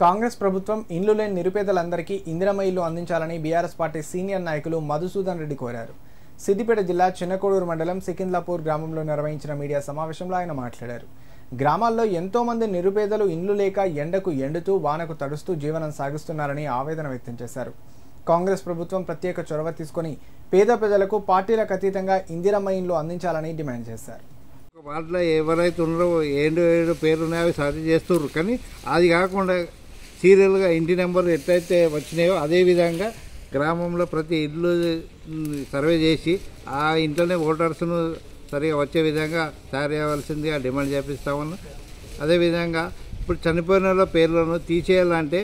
కాంగ్రెస్ ప్రభుత్వం ఇండ్లు లేని నిరుపేదలందరికీ ఇందిరమ్మ ఇల్లు అందించాలని బీఆర్ఎస్ పార్టీ సీనియర్ నాయకులు మధుసూదన్ రెడ్డి కోరారు. సిద్దిపేట జిల్లా చిన్నకోడూరు మండలం సికింద్లాపూర్ గ్రామంలో నిర్వహించిన మీడియా సమావేశంలో ఆయన మాట్లాడారు. గ్రామాల్లో ఎంతో మంది నిరుపేదలు ఇండ్లు లేక ఎండకు ఎండుతూ వానకు తడుస్తూ జీవనం సాగిస్తున్నారని ఆవేదన వ్యక్తం చేశారు. కాంగ్రెస్ ప్రభుత్వం ప్రత్యేక చొరవ తీసుకొని పేద ప్రజలకు పార్టీలకు అతీతంగా ఇందిరమ్మ ఇల్లు అందించాలని డిమాండ్ చేశారు. వాటిలో ఎవరైతే ఉన్నారో ఏడు పేర్లు ఉన్నాయో అవి సర్చ్ చేస్తున్నారు. కానీ అది కాకుండా సీరియల్గా ఇంటి నెంబర్లు ఎట్లయితే వచ్చినాయో అదేవిధంగా గ్రామంలో ప్రతి ఇల్లు సర్వే చేసి ఆ ఇంట్లోనే ఓటర్స్ను సరిగా వచ్చే విధంగా తయారు చేయవలసిందిగా డిమాండ్ చేపిస్తా ఉన్నాం. అదేవిధంగా ఇప్పుడు చనిపోయిన వాళ్ళ పేర్లను తీసేయాలంటే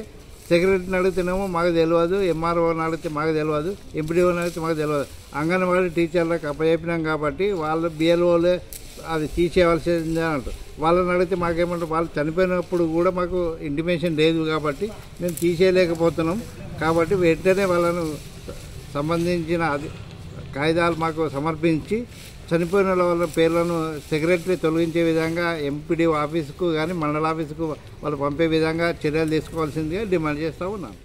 సెక్రటరీని అడిగితేనేమో మాకు తెలియదు, ఎంఆర్ఓని అడిగితే మాకు తెలియదు, ఎంపీడీఓని అడిగితే మాకు తెలియదు. అంగన్వాడీ టీచర్లకు అప్పచెప్పినాం కాబట్టి వాళ్ళు బిఎల్ఓలే అది తీసేయవలసిందే అంటారు. వాళ్ళని అడిగితే మాకేమంటారు, వాళ్ళు చనిపోయినప్పుడు కూడా మాకు ఇంటిమేషన్ లేదు కాబట్టి మేము తీసేయలేకపోతున్నాం. కాబట్టి వెంటనే వాళ్ళను సంబంధించిన కాగితాలు మాకు సమర్పించి చనిపోయిన వాళ్ళ పేర్లను సెక్రటరీ తొలగించే విధంగా ఎంపీడీ ఆఫీసుకు కానీ మండల ఆఫీసుకు వాళ్ళు పంపే విధంగా చర్యలు తీసుకోవాల్సిందిగా డిమాండ్ చేస్తూ ఉన్నాను.